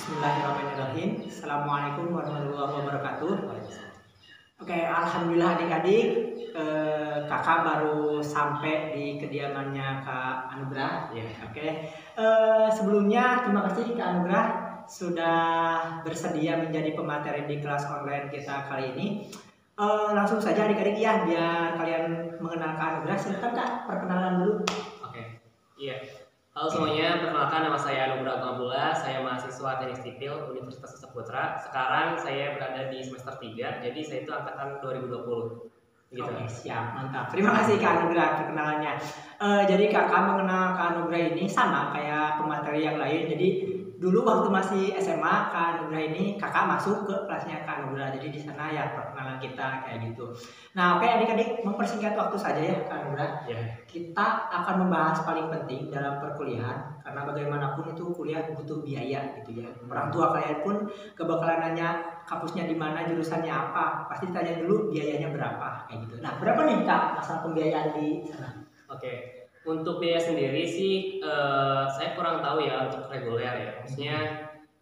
Bismillahirrahmanirrahim. Assalamualaikum warahmatullahi wabarakatuh. Oke, alhamdulillah adik-adik, kakak baru sampai di kediamannya Kak Anugrah. Ya, oke. Sebelumnya terima kasih Kak Anugrah sudah bersedia menjadi pemateri di kelas online kita kali ini. Langsung saja adik-adik ya, biar kalian mengenal Kak Anugrah. Silakan Kak, perkenalan dulu. Oke, iya. Halo semuanya, perkenalkan nama saya Anugrah Abdullah, saya mahasiswa Teknik Sipil Universitas Saputra. Sekarang saya berada di semester 3, jadi saya itu angkatan 2020. Gitu. Oke, siap, mantap. Terima kasih Kak Anugrah perkenalannya. Jadi kakak mengenal Kak Anugrah ini sama kayak pemateri yang lain. Jadi dulu waktu masih SMA Kak Anugrah ini kakak masuk ke kelasnya Kak Anugrah. Jadi di sana ya perkenalan kita kayak gitu. Nah, oke adik-adik, mempersingkat waktu saja ya Kak Anugrah. Ya. Kita akan membahas paling penting dalam perkuliahan karena bagaimanapun itu kuliah butuh biaya gitu ya. Orang tua kalian pun kebakalan nanya kampusnya di mana, jurusannya apa, pasti tanya dulu biayanya berapa kayak gitu. Nah, berapa nih Kak masalah pembiayaan di sana? Oke, untuk biaya sendiri sih saya kurang tahu ya untuk reguler ya. Maksudnya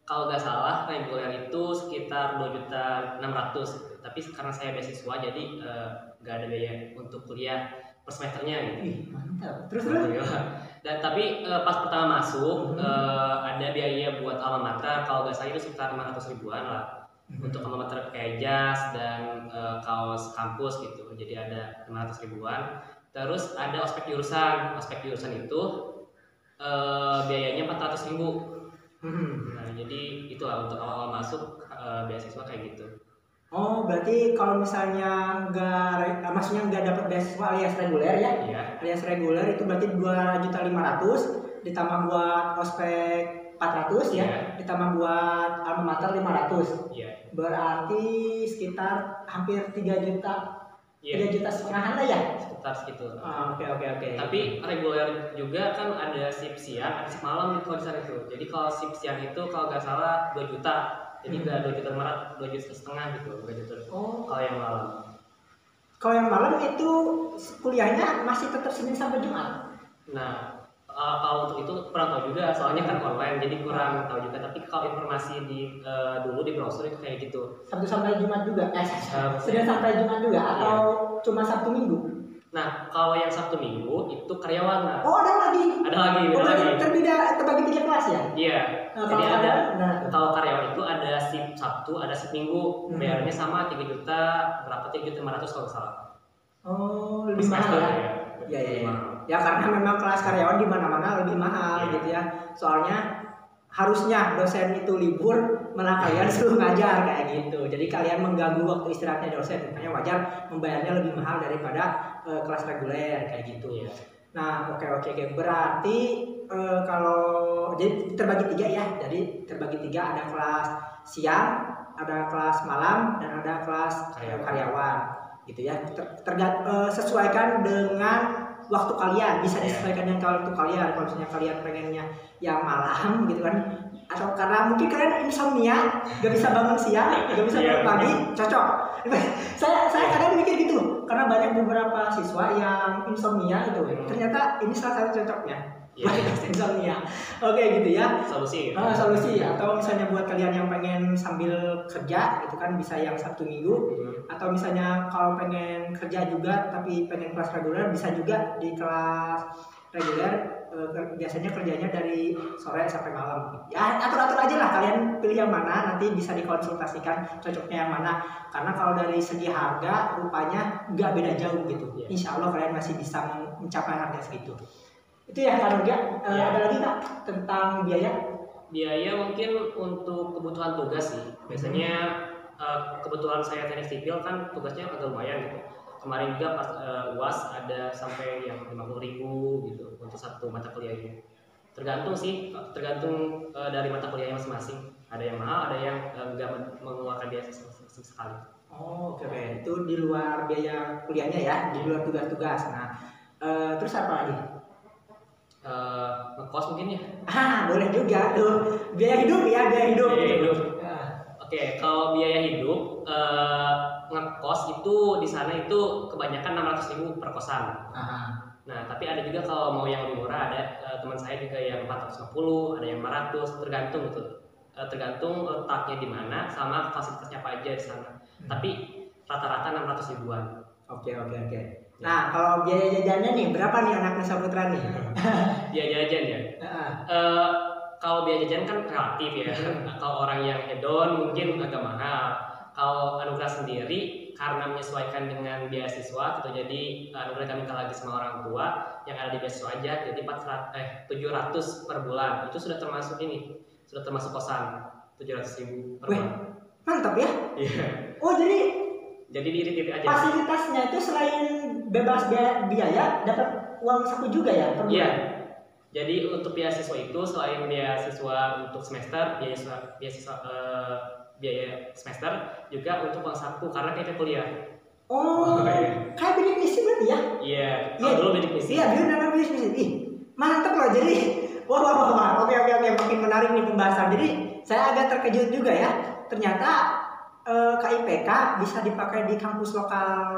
kalau nggak salah reguler itu sekitar 2.600.000. Tapi karena saya beasiswa jadi nggak ada biaya untuk kuliah per semesternya gitu. Ih, mantap. Terus? Dan tapi pas pertama masuk ada biaya buat alma mater, kalau nggak salah itu sekitar 500 ribuan lah. Untuk alma mater kayak jas dan kaos kampus gitu, jadi ada 500 ribuan. Terus ada ospek jurusan itu biayanya 400 ribu. Nah, jadi itulah untuk awal masuk beasiswa kayak gitu. Oh, berarti kalau misalnya maksudnya nggak dapat beasiswa alias reguler ya? Iya. Alias reguler itu berarti 2.500.000 ditambah buat ospek 400 ya, ditambah buat alma mater 500. Iya. Berarti sekitar hampir 3 juta. 3 juta setengah lah ya? Sekitar segitu. Oke. Tapi reguler juga kan ada shift siang, ada shift malam di sana itu. Jadi kalau shift siang itu kalau nggak salah 2 juta. Jadi nggak 2 juta setengah gitu, 2 juta. Oh. Kalau yang malam. Kalau yang malam itu kuliahnya masih tetap Senin sampai Jumat. Nah, kalau untuk itu kurang tahu juga, soalnya kan online, jadi kurang tahu juga. Tapi kalau informasi dulu di browser itu kayak gitu. Sabtu sampai Jumat juga? Senin sampai Jumat juga? Atau cuma Sabtu Minggu? Nah, kalau yang Sabtu Minggu itu karyawan. Nah. Oh, ada lagi. Terbagi 3 kelas ya? Iya. Jadi kalau karyawan itu ada shift Sabtu, ada shift Minggu. Bayarnya sama 3 juta, berapa 3.500.000 kalau salah. Oh, lebih mahal ya? Iya. Ya karena memang kelas karyawan di mana-mana lebih mahal gitu ya. Soalnya harusnya dosen itu libur, malah kalian suruh ngajar kayak gitu. Jadi kalian mengganggu waktu istirahatnya dosen, makanya wajar membayarnya lebih mahal daripada kelas reguler kayak gitu. Iya. Nah, oke. Berarti kalau jadi terbagi 3 ya. Jadi terbagi 3, ada kelas siang, ada kelas malam, dan ada kelas karyawan gitu ya. Sesuaikan dengan waktu kalian, bisa disesuaikan dengan waktu kalian. Kalau misalnya kalian pengennya yang malam gitu kan, atau karena mungkin kalian insomnia, gak bisa bangun siang, gak bisa bangun pagi, cocok. saya kadang mikir gitu, karena banyak beberapa siswa yang insomnia gitu. Ternyata ini salah satu cocoknya. Insomnia. Oke gitu ya. Solusi. Solusi. Atau misalnya buat kalian yang pengen sambil kerja gitu kan, bisa yang Sabtu Minggu. Atau misalnya kalau pengen kerja juga tapi pengen kelas reguler, bisa juga di kelas reguler. Biasanya kerjanya dari sore sampai malam. Ya atur-atur aja lah, kalian pilih yang mana, nanti bisa dikonsultasikan cocoknya yang mana. Karena kalau dari segi harga rupanya nggak beda jauh gitu. Insya Allah kalian masih bisa mencapai harga segitu. Itu ya Kak Nurga. Ada lagi Kak tentang biaya? Biaya mungkin untuk kebutuhan tugas sih. Biasanya kebetulan saya teknik sipil kan tugasnya agak lumayan gitu. Kemarin juga pas UAS ada sampai yang 50.000 gitu untuk satu mata kuliahnya. Tergantung dari mata kuliahnya masing-masing. Ada yang mahal, ada yang nggak mengeluarkan biaya sekali. Oh, oke. Itu di luar biaya kuliahnya ya, di luar tugas-tugas. Nah, terus apa lagi? Ngekos mungkin ya? Boleh juga tuh. Biaya hidup. Oke, kalau biaya hidup ngekos itu di sana itu kebanyakan 600.000 per kosan. Nah, tapi ada juga kalau mau yang lebih murah, ada teman saya juga yang 450, ada yang 500, tergantung gitu. tergantung letaknya di mana sama fasilitasnya apa aja di sana. Tapi rata-rata 600 ribuan. Oke. Nah, kalau biaya jajannya nih berapa nih anak Nusa Putra nih? Biaya jajan ya. Kalau biaya jajan kan relatif ya. Kalau orang yang hedon mungkin agak mahal. Kalau Anugerah sendiri karena menyesuaikan dengan beasiswa gitu, jadi Anugerah kami minta lagi sama orang tua yang ada di beasiswa aja, jadi 700 per bulan. Itu sudah termasuk sudah termasuk kosan 700.000 per bulan. Mantap ya? Iya. Oh, jadi irit-irit aja. Fasilitasnya itu selain bebas biaya, dapat uang saku juga ya? Iya. Jadi untuk beasiswa itu selain beasiswa untuk semester, biaya semester juga untuk uang saku karena kita kuliah. Oh, kayak bidik misi berarti ya? Iya. Dulu bidik misi. Iya, dulu nama bidik misi. Ih, mantap loh. Jadi, wah. Oke. Makin menarik nih pembahasan. Jadi saya agak terkejut juga ya. Ternyata KIPK bisa dipakai di kampus lokal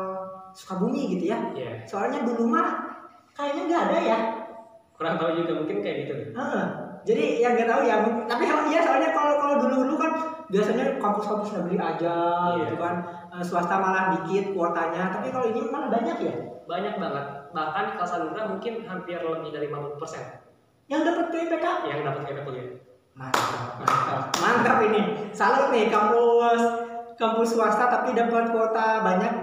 Sukabumi gitu ya? Iya. Soalnya dulu mah kayaknya nggak ada ya. Kurang tahu juga mungkin kayak gitu. Jadi yang nggak tahu ya, tapi iya soalnya kalau dulu kan biasanya kampus-kampus negeri aja gitu kan, swasta malah dikit kuotanya, tapi kalau ini malah banyak ya? Banyak banget, bahkan di kelas Anugerah mungkin hampir lebih dari 50% yang dapat KIPK? Yang dapat KIPK kuliah. Mantap ini, salut nih kampus swasta tapi dapat kuota banyak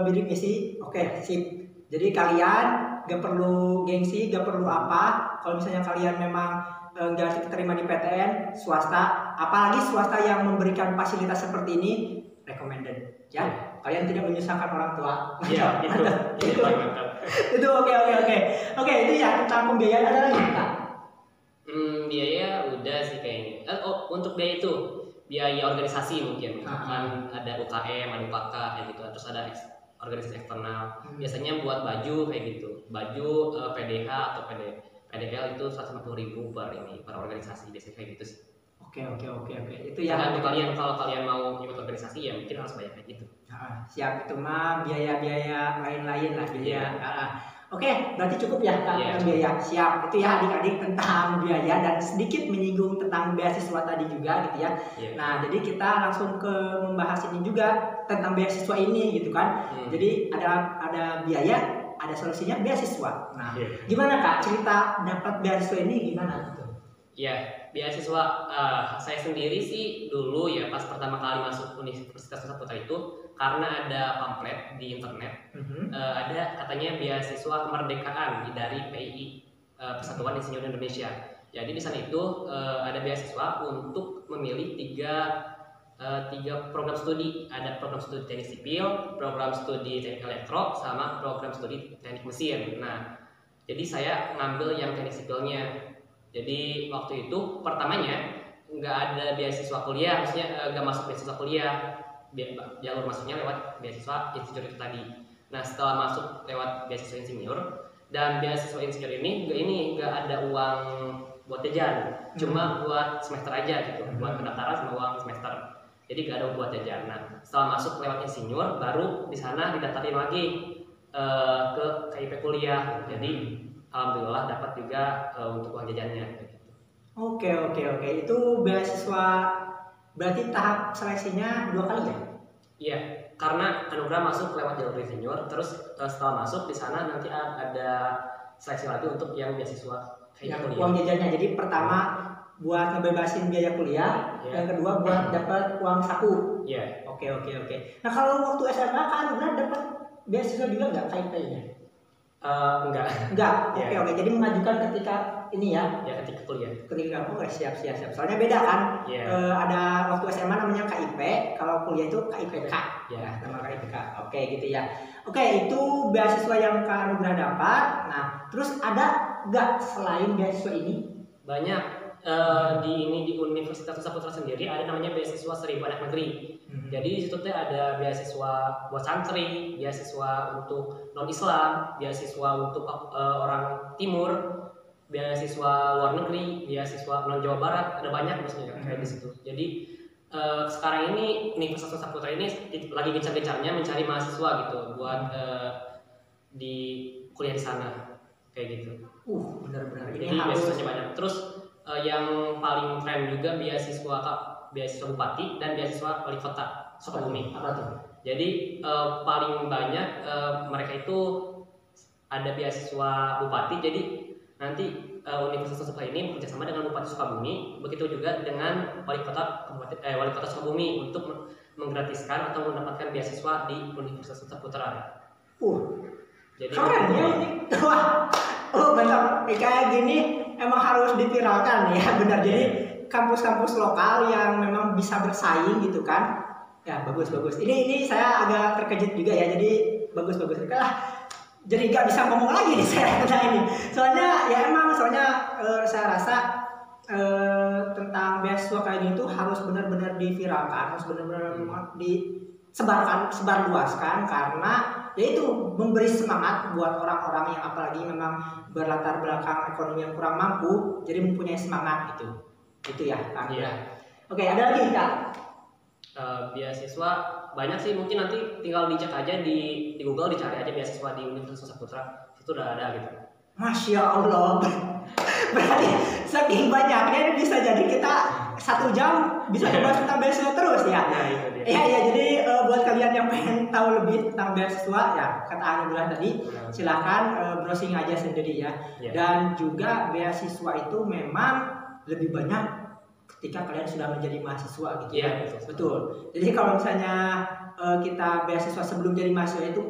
bidik misi. Oke, sip. Jadi kalian gak perlu gengsi, gak perlu apa. Kalau misalnya kalian memang nggak terima di PTN swasta, apalagi swasta yang memberikan fasilitas seperti ini, recommended ya. Kalian tidak menyusahkan orang tua. Iya, itu mantap. Itu oke. Itu ya tentang pembiayaan. Ada lagi Kak? Biaya udah sih kayaknya. Untuk biaya itu biaya organisasi mungkin. Kan ada UKM, ada UKK kayak gitu. Terus ada organisasi eksternal. Biasanya buat baju kayak gitu. Baju PDH atau PDL itu 150.000 per organisasi, biasanya kayak gitu sih. Oke. Itu ya. Nah, kalau kalian mau ikut organisasi ya mungkin harus bayar kayak gitu. Siap, itu mah biaya lain-lain lah biaya. Oke, berarti cukup ya Kak biaya. Siap. Itu ya adik-adik tentang biaya dan sedikit menyinggung tentang beasiswa tadi juga gitu ya. Nah, jadi kita langsung ke membahas ini juga tentang beasiswa ini gitu kan. Jadi ada biaya, ada solusinya beasiswa. Nah, gimana Kak cerita dapat beasiswa ini gimana gitu? Ya, beasiswa saya sendiri sih dulu ya pas pertama kali masuk Universitas Nusa Putra itu karena ada pamflet di internet, ada katanya beasiswa kemerdekaan dari PII, Persatuan Insinyur Indonesia. Jadi di sana itu ada beasiswa untuk memilih tiga program studi. Ada program studi teknik sipil, program studi teknik elektro, sama program studi teknik mesin. Nah, jadi saya ngambil yang teknik sipilnya. Jadi waktu itu pertamanya nggak ada beasiswa kuliah, maksudnya nggak masuk beasiswa kuliah, jalur masuknya lewat beasiswa insinyur itu tadi. Nah, setelah masuk lewat beasiswa insinyur, dan beasiswa insinyur ini nggak ada uang buat jajan, cuma buat semester aja gitu, buat pendaftaran sama uang semester. Jadi nggak ada uang buat jajan. Nah, setelah masuk lewat insinyur, baru di sana didaftarin lagi ke KIP kuliah. Jadi alhamdulillah dapat juga untuk uang jajannya. Oke. Itu beasiswa berarti tahap seleksinya 2 kali ya? Iya, karena Anugerah masuk lewat jalur insinyur, terus setelah masuk di sana nanti ada seleksi lagi untuk yang beasiswa yang kuliah. Uang jajannya. Jadi pertama buat ngebebasin biaya kuliah, yang kedua buat dapat uang saku. Iya. Oke. Nah, kalau waktu SMA kan Anugerah dapat beasiswa juga nggak KIP-nya? Enggak. Oke. Jadi mengajukan ketika ini ya? Ya, ketika kuliah. Siap. Soalnya beda kan? Ada waktu SMA namanya KIP, kalau kuliah itu KIPK. Ya, nama KIPK. Oke, gitu ya. Oke, itu beasiswa yang Kak Anugerah dapat. Nah, terus ada nggak selain beasiswa ini? Banyak. Di Universitas Nusa Putra sendiri ada namanya beasiswa 1000 anak negeri. Jadi di situ ada beasiswa buat santri, beasiswa untuk non Islam, beasiswa untuk orang timur, beasiswa luar negeri, beasiswa non Jawa Barat, ada banyak maksudnya kayak di situ. Jadi sekarang ini Universitas Nusa Putra ini lagi gencar-gencarnya mencari mahasiswa gitu buat di kuliah di sana kayak gitu. Benar-benar ini beasiswanya banyak. Terus yang paling tren juga beasiswa bupati dan beasiswa wali kota Sukabumi. Apa tuh? Jadi paling banyak mereka itu ada beasiswa bupati. Jadi nanti Universitas Sukabumi ini bekerjasama dengan Bupati Sukabumi, begitu juga dengan wali kota Sukabumi untuk menggratiskan atau mendapatkan beasiswa di Universitas Saputra. Jadi keren ya ini. Wah, benar. Kayak gini emang harus diviralkan ya, benar. Jadi kampus-kampus lokal yang memang bisa bersaing gitu kan. Ya bagus. Ini saya agak terkejut juga ya. Jadi bagus. Jadi nggak bisa ngomong lagi nih saya tentang ini. Soalnya saya rasa tentang beasiswa kayak gitu harus benar-benar diviralkan, harus benar-benar sebarluaskan, karena yaitu memberi semangat buat orang-orang yang apalagi memang berlatar belakang ekonomi yang kurang mampu, jadi mempunyai semangat itu ya Kak. Iya. Oke, ada lagi Kak? Beasiswa banyak sih, mungkin nanti tinggal dicek aja di Google, dicari aja beasiswa di Universitas Saputra, itu udah ada gitu. Masya Allah. Berarti saking banyaknya ini bisa jadi kita 1 jam bisa bahas tentang beasiswa terus ya. Nah, itu dia. Iya, jadi buat kalian yang pengen tahu lebih tentang beasiswa ya, kata Anugrah tadi, silahkan browsing aja sendiri ya. Dan juga beasiswa itu memang lebih banyak ketika kalian sudah menjadi mahasiswa gitu ya. Betul. Jadi kalau misalnya kita beasiswa sebelum jadi mahasiswa itu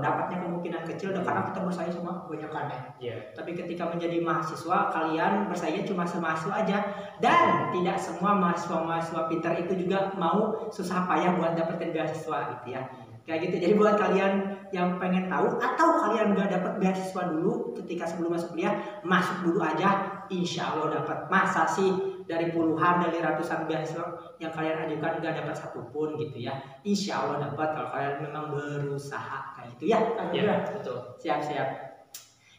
dapatnya kemungkinan kecil karena kita bersaing sama kebanyakan ya. Tapi ketika menjadi mahasiswa, kalian bersaingnya cuma semahasiswa aja, dan tidak semua mahasiswa pintar itu juga mau susah payah buat dapetin beasiswa gitu ya. Kayak gitu. Jadi buat kalian yang pengen tahu atau kalian udah dapat beasiswa dulu ketika sebelum masuk kuliah, masuk dulu aja, insya Allah dapat. Masa sih dari puluhan, dari ratusan beasiswa yang kalian ajukan nggak dapat satupun gitu ya? Insya Allah dapat kalau kalian memang berusaha kayak gitu ya. Iya, betul. Siap.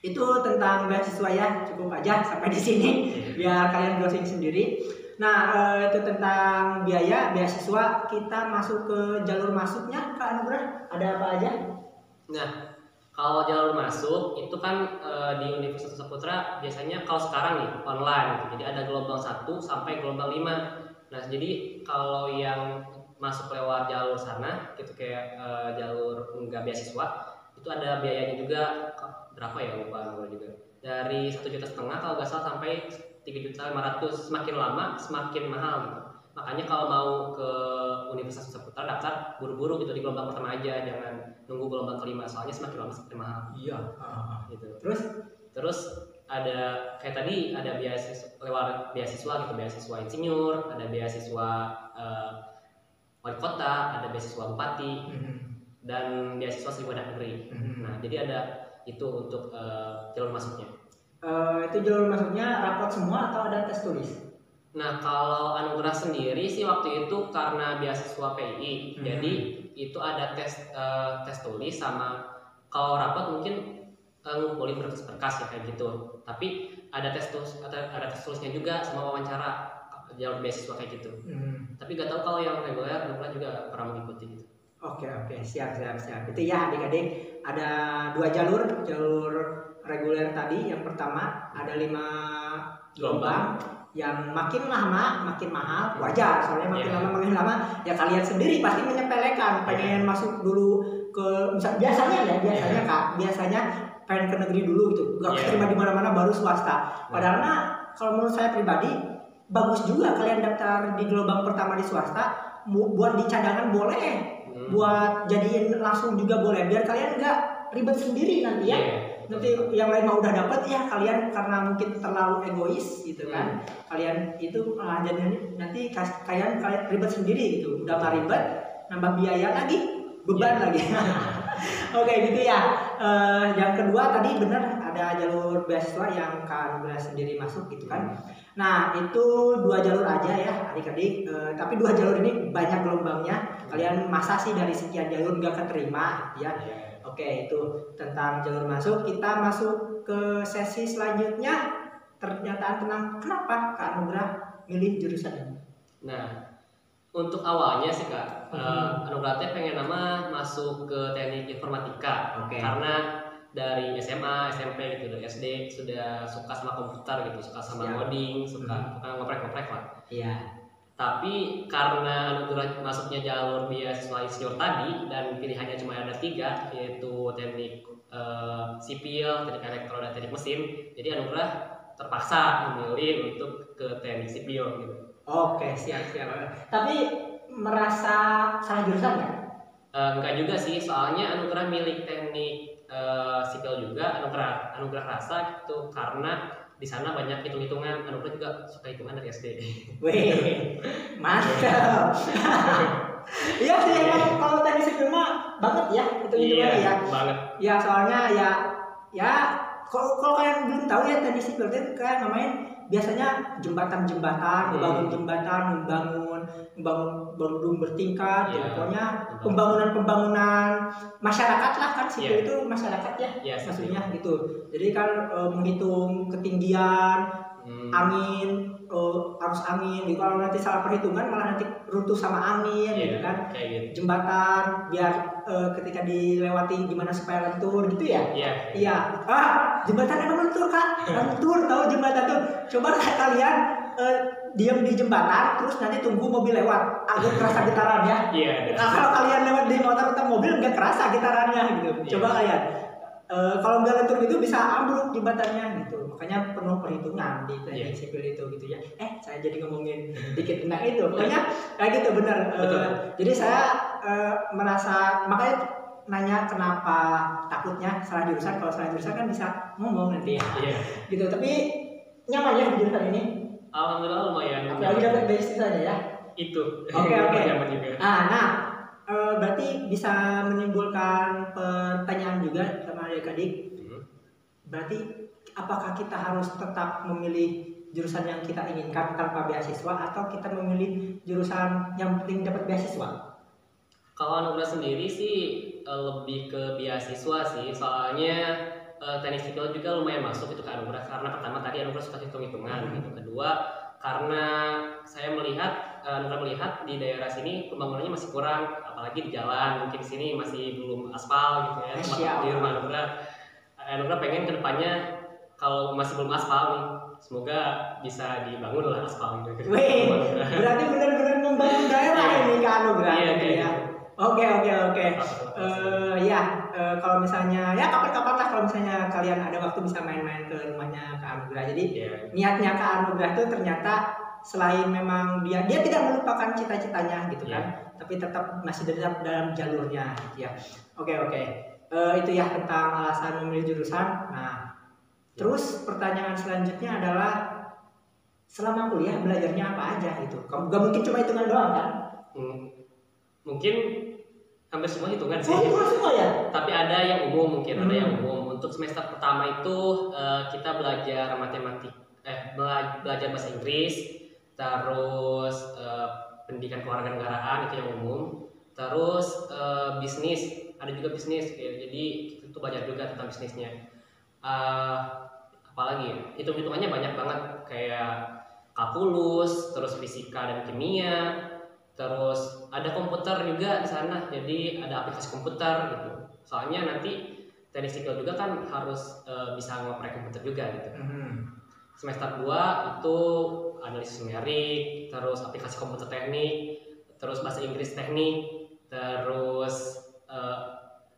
Itu tentang beasiswa ya, cukup aja sampai di sini biar kalian browsing sendiri. Nah, itu tentang biaya beasiswa. Kita masuk ke jalur masuknya, Kak Anugrah. Ada apa aja? Nah, kalau jalur masuk itu kan di Universitas Saputra biasanya kalau sekarang nih online gitu. Jadi ada gelombang 1 sampai gelombang 5. Nah, jadi kalau yang masuk lewat jalur sana gitu kayak jalur enggak beasiswa, itu ada biayanya juga, berapa ya lupa juga. Dari 1,5 juta kalau nggak salah sampai 3.500.000. Semakin lama semakin mahal gitu. Makanya kalau mau ke Universitas Saputra daftar buru-buru gitu di gelombang pertama aja, jangan nunggu gelombang kelima, soalnya semakin lama semakin mahal. Iya. Gitu. Terus ada kayak tadi ada beasiswa gitu, beasiswa insinyur, ada beasiswa wali kota, ada beasiswa bupati, dan beasiswa Sri Badak Negeri. Nah, jadi ada itu untuk jalur masuknya. Itu jalur masuknya rapot semua atau ada tes tulis? Nah, kalau Anugrah sendiri sih waktu itu karena beasiswa PI, jadi itu ada tes tulis sama kalau rapot mungkin ngumpulin berkas-berkas ya kayak gitu. Tapi ada tes tulisnya juga sama wawancara jalur beasiswa kayak gitu. Tapi gak tahu kalau yang reguler Anugrah juga pernah mengikuti gitu. Oke, siap. Itu ya adik-adik, ada 2 jalur reguler tadi. Yang pertama ada 5 gelombang. Yang makin lama makin mahal, wajar, soalnya makin lama ya kalian sendiri pasti menyepelekan, pengen masuk dulu ke biasanya Kak, biasanya pengen ke negeri dulu gitu, gak keterima di mana-mana baru swasta. Padahal kalau menurut saya pribadi bagus juga kalian daftar di gelombang pertama di swasta, buat di cadangan boleh, buat jadiin langsung juga boleh, biar kalian nggak ribet sendiri nanti ya. Nanti yang lain mau udah dapat ya, kalian karena mungkin terlalu egois gitu kan, kalian itu jadi nanti kalian ribet sendiri gitu, udah nggak ribet nambah biaya lagi, beban lagi. Oke gitu ya. Yang kedua tadi benar ada jalur beasiswa yang Kak Anugrah sendiri masuk gitu kan. Nah itu 2 jalur aja ya adik-adik, tapi 2 jalur ini banyak gelombangnya. Kalian masa sih dari sekian jalur nggak keterima ya? Oke, itu tentang jalur masuk. Kita masuk ke sesi selanjutnya, pernyataan tentang kenapa Kak Anugrah milih jurusan ini. Nah, untuk awalnya sih Kak, Anugrah pengen masuk ke teknik informatika. Karena dari SMA, SMP gitu, dari SD sudah suka sama komputer gitu, suka sama coding, suka ngoprek-ngoprek lah. Iya. Tapi karena anugerah masuknya jalur beasiswa insinyur tadi dan pilihannya cuma ada 3, yaitu teknik sipil, teknik elektro dan teknik mesin, jadi anugerah terpaksa memilih untuk ke teknik sipil gitu. Oke, siap. Tapi merasa salah jurusan nggak? Enggak juga sih, soalnya anugerah milik teknik sipil juga anugerah rasa gitu, karena di sana banyak hitung-hitungan. Anugerah juga suka hitungan dari SD. Wih, mantap. Iya sih, emang kalau teknik sipil mah banget ya hitung-hitungan ya. Banget. Ya soalnya ya kalau kalian belum tahu ya teknik sipil itu kayak ngamain biasanya jembatan-jembatan, membangun gedung bertingkat, pokoknya pembangunan masyarakat lah kan sipil itu masyarakat ya maksudnya gitu. Jadi kan menghitung ketinggian, angin, arus angin. Gitu. Kalau nanti salah perhitungan malah nanti runtuh sama angin, gitu kan. Gitu. Jembatan biar ketika dilewati gimana supaya lentur gitu ya. Iya. Jembatan emang lentur Kak, lentur tahu jembatan tuh. Coba kalian diam di jembatan, terus nanti tunggu mobil lewat, agak kerasa getarannya. Nah, kalau kalian lewat di motor atau mobil nggak kerasa getarannya gitu. Coba kalian. Kalau nggak lentur gitu bisa ambruk jembatannya gitu. Makanya penuh perhitungan di teknik sipil itu gitu ya. Saya jadi ngomongin dikit tentang itu. Pokoknya kayak gitu benar. Jadi saya merasa, makanya nanya kenapa takutnya salah jurusan. Kalau salah jurusan kan bisa ngomong nanti ya. Gitu. Tapi nyaman ya di jurusan ini. Alhamdulillah lumayan. Apalagi dapat beasiswanya ya. Itu. Oke. Nyaman juga. Nah, berarti bisa menimbulkan pertanyaan juga sama adik-adik. Berarti apakah kita harus tetap memilih jurusan yang kita inginkan tanpa beasiswa atau kita memilih jurusan yang penting dapat beasiswa? Kalau anugerah sendiri sih lebih ke beasiswa sih, soalnya teknik sipil juga lumayan masuk itu ke anugerah, karena pertama tadi anugerah suka hitung-hitungan gitu. Kedua, karena saya melihat di daerah sini pembangunannya masih kurang, apalagi di jalan, mungkin di sini masih belum aspal gitu ya. Di rumah anugerah pengen kedepannya kalau masih belum aspal nih, semoga bisa dibangun lah aspal gitu. Wih, berarti benar-benar membangun daerah ini ke anugerah gitu ya. Oke. Kalau misalnya ya kapan-kapan lah kalau misalnya kalian ada waktu bisa main-main ke rumahnya ke anugerah. Jadi niatnya ke anugerah itu ternyata selain memang dia tidak melupakan cita-citanya gitu kan, tapi tetap masih dalam jalurnya gitu ya. Oke. Itu ya tentang alasan memilih jurusan. Nah, terus pertanyaan selanjutnya adalah selama kuliah belajarnya apa aja gitu? Kamu gak mungkin cuma hitungan doang kan? Mungkin hampir semua hitungan sih. Semua ya? Tapi ada yang umum mungkin, ada yang umum. Untuk semester pertama itu kita belajar belajar bahasa Inggris, terus pendidikan kewarganegaraan itu yang umum, terus bisnis, ada juga bisnis ya. Jadi itu belajar juga tentang bisnisnya. Apalagi hitung-hitungannya banyak banget, kayak kalkulus, terus fisika dan kimia. Terus ada komputer juga di sana, jadi ada aplikasi komputer gitu. Soalnya nanti teknik sipil juga kan harus bisa ngoprek komputer juga gitu. Semester 2 itu analisis numerik, terus aplikasi komputer teknik, terus bahasa Inggris teknik, terus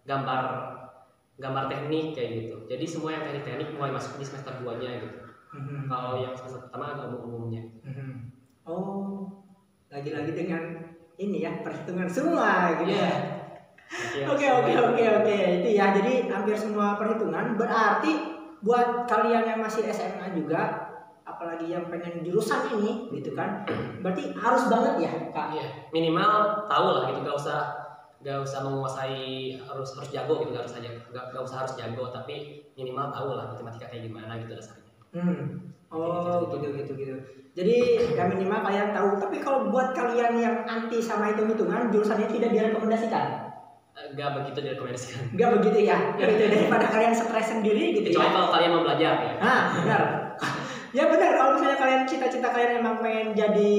gambar teknik kayak gitu. Jadi semua yang teknik mulai masuk di semester 2-nya gitu. Kalau yang semester pertama agak umumnya. Lagi-lagi dengan ini ya perhitungan semua gitu. Oke. Itu ya, jadi hampir semua perhitungan. Berarti buat kalian yang masih SMA juga, apalagi yang pengen jurusan ini gitu kan, berarti harus banget ya Kak. Minimal tahu lah gitu, gak usah menguasai harus jago gitu, gak usah harus jago, tapi minimal tahu lah matematika kayak gimana gitu dasarnya. Gitu. Jadi ya minimal kalian tahu. Tapi kalau buat kalian yang anti sama hitung-hitungan, jurusannya tidak direkomendasikan. Gak begitu direkomendasikan. Gak begitu ya. Daripada kalian stres sendiri gitu. Kecuali kalau kalian mau belajar ya. Benar. Ya benar, kalau misalnya kalian cita-cita kalian emang pengen jadi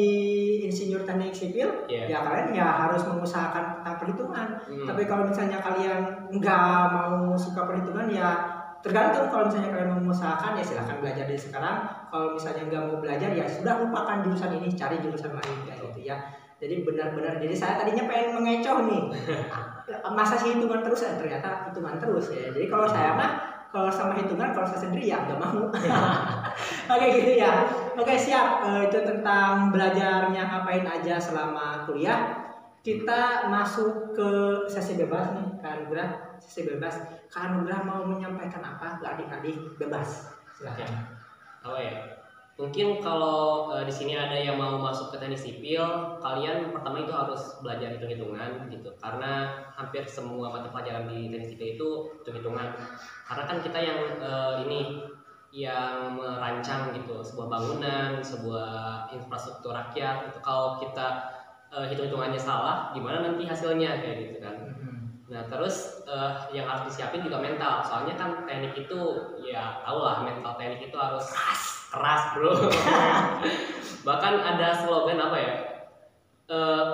insinyur teknik sipil, ya kalian ya harus mengusahakan tentang perhitungan. Tapi kalau misalnya kalian nggak mau suka perhitungan, ya tergantung. Kalau misalnya kalian mau mengusahakan, ya silahkan belajar dari sekarang. Kalau misalnya nggak mau belajar, ya sudah lupakan jurusan ini, cari jurusan lain kayak gitu ya. Jadi benar-benar, jadi saya tadinya pengen mengecoh nih, masa sih hitungan terus, ternyata hitungan terus ya. Jadi kalau saya mah, kalau sama hitungan, kalau saya sendiri ya nggak mau. Oke gitu ya. Oke siap. Itu tentang belajarnya ngapain aja selama kuliah. Kita masuk ke sesi bebas nih, Kak Anugrah. Sesi bebas. Kak Anugrah mau menyampaikan apa ke adik-adik? Bebas. Silakan. Apa ya? Mungkin kalau di sini ada yang mau masuk ke teknik sipil, kalian pertama itu harus belajar hitung-hitungan gitu. Karena hampir semua mata pelajaran di teknik sipil itu hitung-hitungan. Karena kan kita yang yang merancang gitu sebuah bangunan, sebuah infrastruktur rakyat. Itu kalau kita hitung-hitungannya salah, gimana nanti hasilnya kayak gitu kan. Nah terus yang harus disiapin juga mental. Soalnya kan teknik itu ya tau lah, mental teknik itu harus keras bro. Bahkan ada slogan apa ya,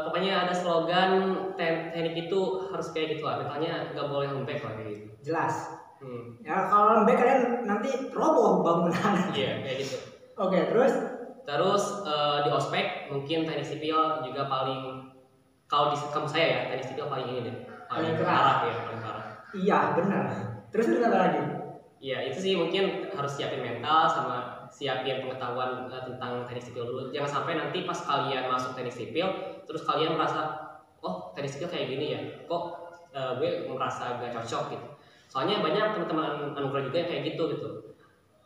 pokoknya ada slogan teknik itu harus kayak gitu lah, mentalnya nggak boleh lembek lah kayak gitu. Jelas. Ya kalau lembek kalian nanti roboh bangunan. Iya kayak gitu. Oke terus di ospek mungkin teknik sipil juga paling, kalau di kampus saya ya teknik sipil paling ini deh, paling parah ya, paling parah. Iya benar. Terus apa lagi? Iya itu sih, mungkin harus siapin mental sama siapin pengetahuan tentang teknik sipil dulu. Jangan sampai nanti pas kalian masuk teknik sipil terus kalian merasa, oh teknik sipil kayak gini ya, kok gue merasa gak cocok gitu. Soalnya banyak teman-teman Anugrah juga yang kayak gitu.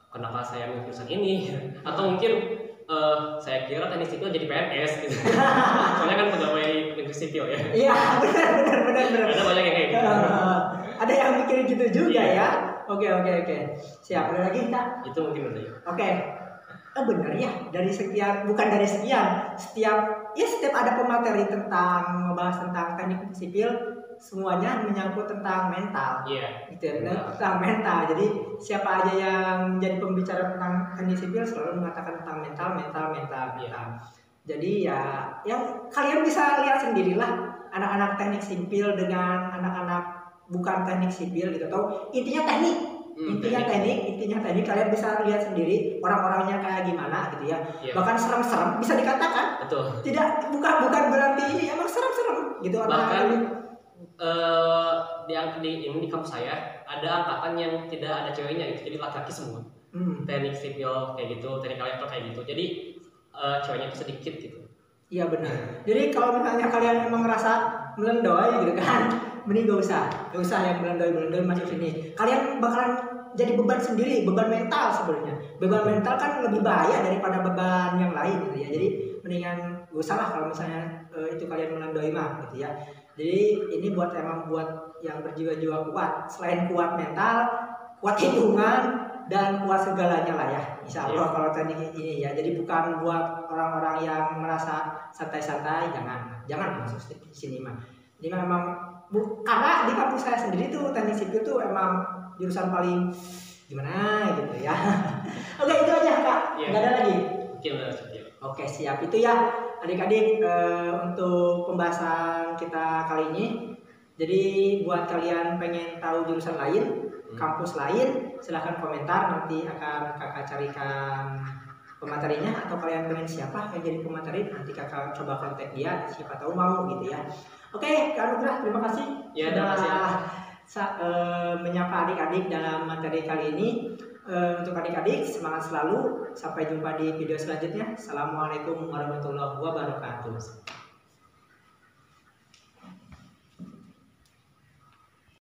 Kenapa saya milih jurusan ini? Atau mungkin saya kira teknik sipil jadi PNS gitu. Soalnya kan pegawai negeri sipil ya. Iya benar. Ada banyak yang kayak gitu. Ada yang mikir gitu juga ya. Oke. Siap, ada lagi Kak? Itu mungkin udah ya. Oke. Benar ya, bukan dari sekian. Setiap ada pemateri tentang membahas tentang teknik sipil, semuanya menyangkut tentang mental. Iya. Gitu ya, tentang mental. Jadi siapa aja yang menjadi pembicara tentang teknik sipil selalu mengatakan tentang mental. Jadi ya yang kalian bisa lihat sendirilah, anak-anak teknik sipil dengan anak-anak bukan teknik sipil gitu, atau intinya teknik kalian bisa lihat sendiri orang-orangnya kayak gimana gitu ya. Bahkan serem-serem bisa dikatakan. Betul. Tidak, bukan berarti ini emang serem-serem gitu. Bahkan di kampus saya ada angkatan yang tidak ada ceweknya gitu, jadi laki-laki semua. Teknik sipil kayak gitu, teknik elektro kayak gitu, jadi ceweknya itu sedikit gitu. Iya benar. Jadi kalau misalnya kalian emang ngerasa melendoy gitu kan, mending gak usah yang melendoy masuk sini. Kalian bakalan jadi beban sendiri, beban mental sebenarnya. Beban mental kan lebih bahaya daripada beban yang lain gitu ya. Jadi mendingan gak usah lah kalau misalnya itu kalian melendoy mah gitu ya. Jadi ini buat yang berjiwa-jiwa kuat. Selain kuat mental, kuat hitungan dan kuat segalanya lah ya. Insya Allah kalau teknik ini ya. Jadi bukan buat orang-orang yang merasa santai-santai, jangan masuk sini mah. Jadi memang karena di kampus saya sendiri tuh teknik sipil tuh emang jurusan paling gimana gitu ya. Oke itu aja Kak, nggak ada lagi. Oke siap, itu ya adik-adik untuk pembahasan kita kali ini. Jadi buat kalian pengen tahu jurusan lain, kampus lain, silahkan komentar, nanti akan kakak carikan pematerinya. Atau kalian pengen siapa yang jadi pemateri, nanti kakak coba kontak dia, siapa tahu mau gitu ya. Oke, Kak Anugrah, terima kasih sudah menyapa adik-adik dalam materi kali ini. Untuk adik-adik semangat selalu, sampai jumpa di video selanjutnya. Assalamualaikum warahmatullahi wabarakatuh.